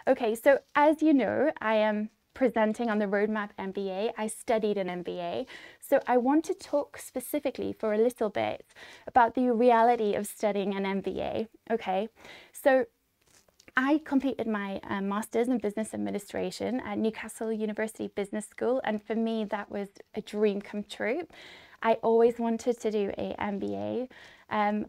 Okay, so as you know, I am presenting on the Roadmap MBA. I studied an MBA. So I want to talk specifically for a little bit about the reality of studying an MBA. Okay, so I completed my Master's in Business Administration at Newcastle University Business School, and for me that was a dream come true. I always wanted to do a MBA.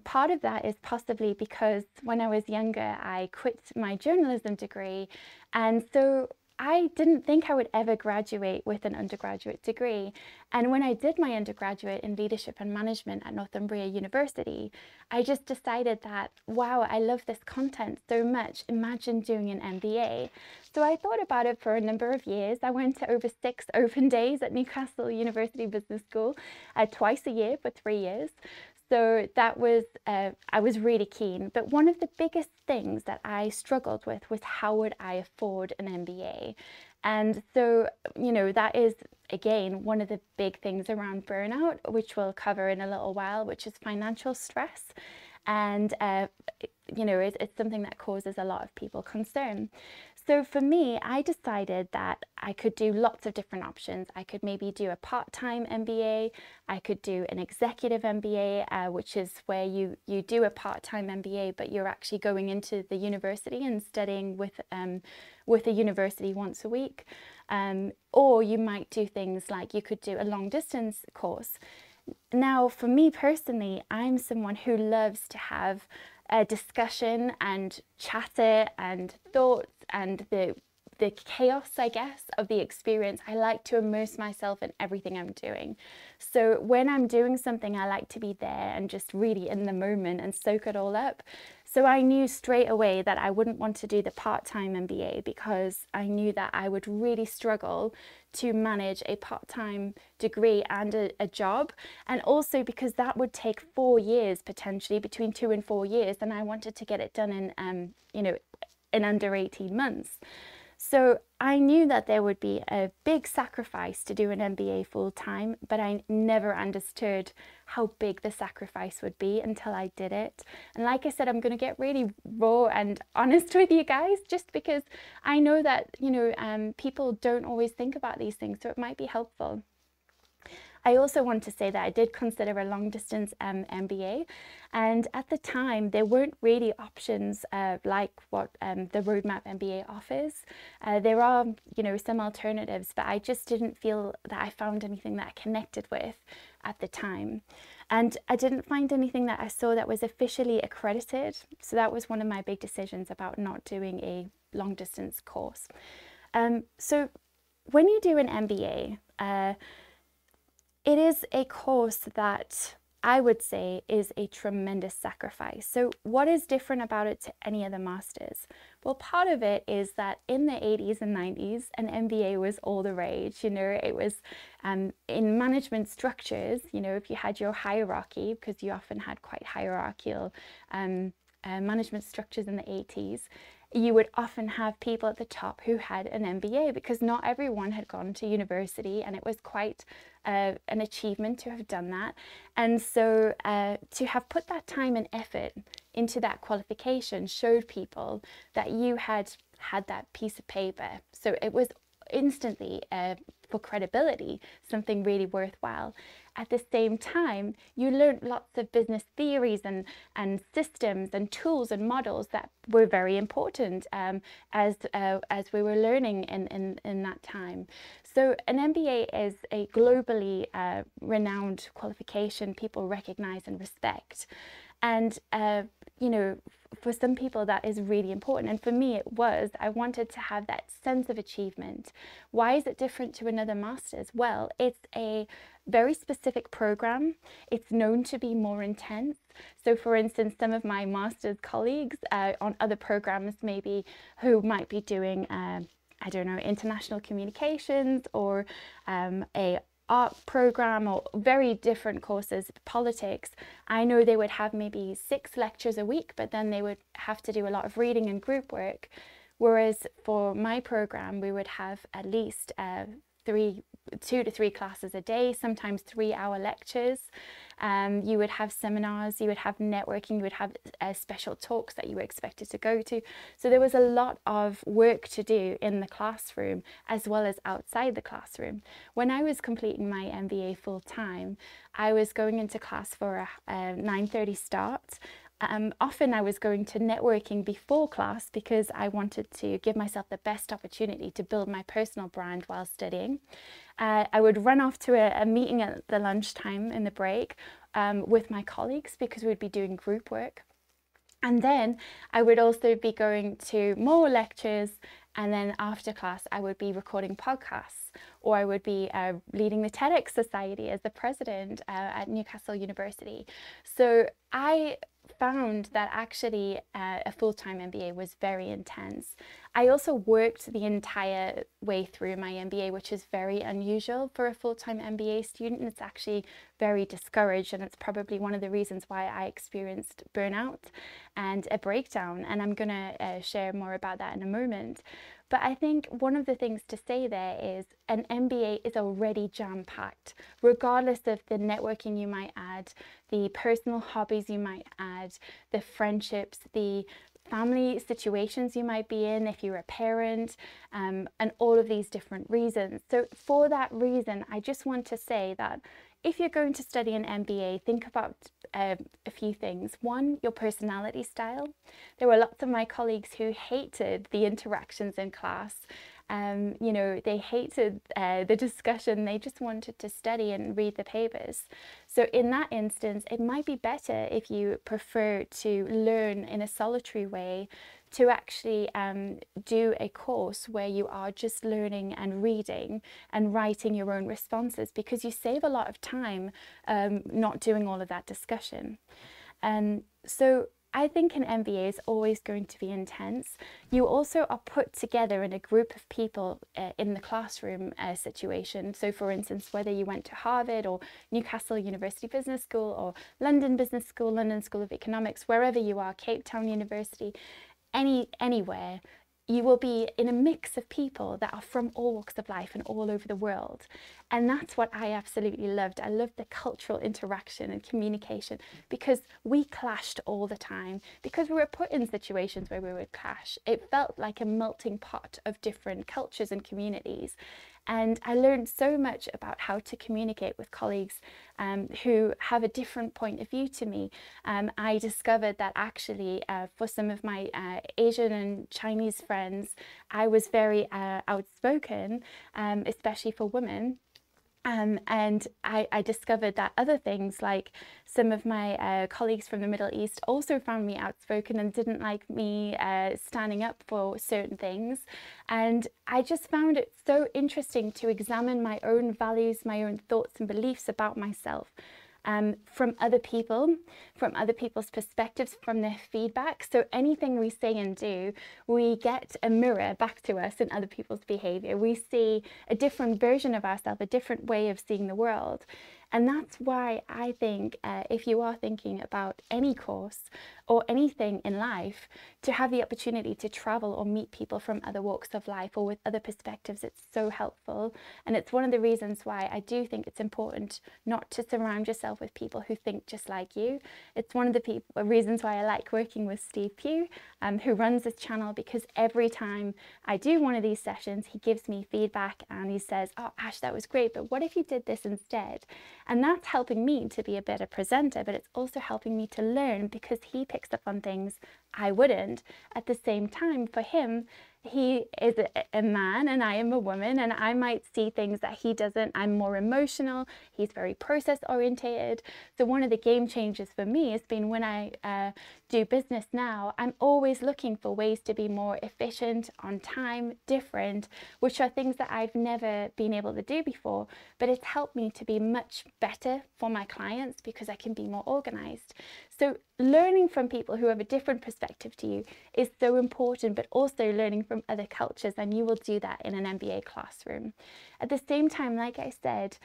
Part of that is possibly because when I was younger I quit my journalism degree, and so I didn't think I would ever graduate with an undergraduate degree. And when I did my undergraduate in leadership and management at Northumbria University, I just decided that, wow, I love this content so much. Imagine doing an MBA. So I thought about it for a number of years. I went to over 6 open days at Newcastle University Business School twice a year for 3 years. So that was, I was really keen. But one of the biggest things that I struggled with was how would I afford an MBA? And so, you know, that is, again, one of the big things around burnout, which we'll cover in a little while, which is financial stress. And, you know, it's something that causes a lot of people concern. So for me, I decided that I could do lots of different options. I could maybe do a part-time MBA. I could do an executive MBA, which is where you do a part-time MBA, but you're actually going into the university and studying with a university once a week. Or you might do things like you could do a long-distance course. Now, for me personally, I'm someone who loves to have a discussion and chatter and thoughts and the chaos, I guess, of the experience. I like to immerse myself in everything I'm doing. So when I'm doing something, I like to be there and just really in the moment and soak it all up. So I knew straight away that I wouldn't want to do the part-time MBA because I knew that I would really struggle to manage a part-time degree and a job, and also because that would take 4 years, potentially between 2 and 4 years, and I wanted to get it done in you know, in under 18 months. So I knew that there would be a big sacrifice to do an MBA full time, but I never understood how big the sacrifice would be until I did it. And like I said, I'm going to get really raw and honest with you guys, just because I know that, you know, people don't always think about these things, so it might be helpful. I also want to say that I did consider a long distance MBA, and at the time there weren't really options like what the Roadmap MBA offers. There are, you know, some alternatives, but I just didn't feel that I found anything that I connected with at the time. And I didn't find anything that I saw that was officially accredited. So that was one of my big decisions about not doing a long distance course. So when you do an MBA, it is a course that I would say is a tremendous sacrifice. So what is different about it to any other masters? Well, part of it is that in the 80s and 90s, an MBA was all the rage. You know, it was in management structures, you know, if you had your hierarchy, because you often had quite hierarchical management structures in the 80s, you would often have people at the top who had an MBA, because not everyone had gone to university, and it was quite an achievement to have done that. And so to have put that time and effort into that qualification showed people that you had that piece of paper. So it was instantly, for credibility, something really worthwhile. At the same time, you learned lots of business theories and systems and tools and models that were very important as we were learning in that time. So an MBA is a globally renowned qualification people recognize and respect. And, you know, for some people that is really important. And for me, it was. I wanted to have that sense of achievement. Why is it different to another master's? Well, it's a very specific program. It's known to be more intense. So for instance, some of my master's colleagues on other programs maybe who might be doing, I don't know, international communications or a art program or very different courses, politics, I know they would have maybe 6 lectures a week, but then they would have to do a lot of reading and group work. Whereas for my program, we would have at least 3 2 to 3 classes a day, sometimes 3-hour lectures. You would have seminars, you would have networking, you would have special talks that you were expected to go to. So there was a lot of work to do in the classroom as well as outside the classroom. When I was completing my MBA full time, I was going into class for a 9:30 start. Often I was going to networking before class because I wanted to give myself the best opportunity to build my personal brand while studying. I would run off to a meeting at the lunchtime in the break with my colleagues because we'd be doing group work. And then I would also be going to more lectures, and then after class I would be recording podcasts, or I would be leading the TEDx Society as the president at Newcastle University. So I found that actually a full-time MBA was very intense. I also worked the entire way through my MBA, which is very unusual for a full-time MBA student. It's actually very discouraged, and it's probably one of the reasons why I experienced burnout and a breakdown, and I'm going to share more about that in a moment. But I think one of the things to say there is an MBA is already jam-packed, regardless of the networking you might add, the personal hobbies you might add, the friendships, the family situations you might be in if you're a parent, and all of these different reasons. So for that reason, I just want to say that if you're going to study an MBA, think about a few things. One, your personality style. There were lots of my colleagues who hated the interactions in class. You know, they hated the discussion. They just wanted to study and read the papers. So in that instance, it might be better if you prefer to learn in a solitary way, to actually do a course where you are just learning and reading and writing your own responses, because you save a lot of time not doing all of that discussion. So I think an MBA is always going to be intense. You also are put together in a group of people in the classroom situation. So for instance, whether you went to Harvard or Newcastle University Business School or London Business School, London School of Economics, wherever you are, Cape Town University, anywhere, you will be in a mix of people that are from all walks of life and all over the world. And that's what I absolutely loved. I loved the cultural interaction and communication, because we clashed all the time, because we were put in situations where we would clash. It felt like a melting pot of different cultures and communities. And I learned so much about how to communicate with colleagues who have a different point of view to me. I discovered that actually for some of my Asian and Chinese friends, I was very outspoken, especially for women. And I discovered that other things, like some of my colleagues from the Middle East also found me outspoken and didn't like me standing up for certain things. And I just found it so interesting to examine my own values, my own thoughts and beliefs about myself. From other people, from other people's perspectives, from their feedback. So anything we say and do, we get a mirror back to us in other people's behavior. We see a different version of ourselves, a different way of seeing the world. And that's why I think if you are thinking about any course or anything in life, to have the opportunity to travel or meet people from other walks of life or with other perspectives, it's so helpful. And it's one of the reasons why I do think it's important not to surround yourself with people who think just like you. It's one of the reasons why I like working with Steve Pugh, who runs this channel, because every time I do one of these sessions, he gives me feedback and he says, "Oh, Ash, that was great, but what if you did this instead?" And that's helping me to be a better presenter, but it's also helping me to learn, because he picks up on things I wouldn't. At the same time, for him, he is a man and I am a woman, and I might see things that he doesn't. I'm more emotional, he's very process orientated. So one of the game changers for me has been when I do business now, I'm always looking for ways to be more efficient, on time, different, which are things that I've never been able to do before, but it's helped me to be much better for my clients because I can be more organized. So learning from people who have a different perspective to you is so important, but also learning from other cultures, and you will do that in an MBA classroom. At the same time, like I said,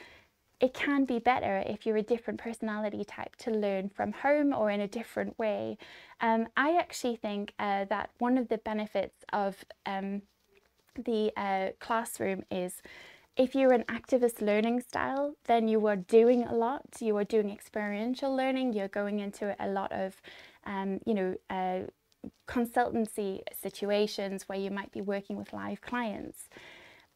it can be better if you're a different personality type to learn from home or in a different way. I actually think that one of the benefits of the classroom is If you're an activist learning style, then you are doing a lot. You are doing experiential learning. You're going into a lot of, consultancy situations where you might be working with live clients.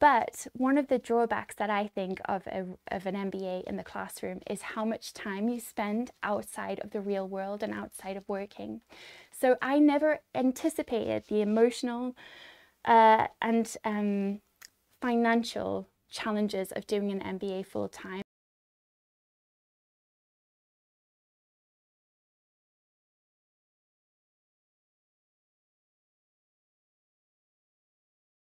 But one of the drawbacks that I think of an MBA in the classroom is how much time you spend outside of the real world and outside of working. So I never anticipated the emotional and financial challenges of doing an MBA full time.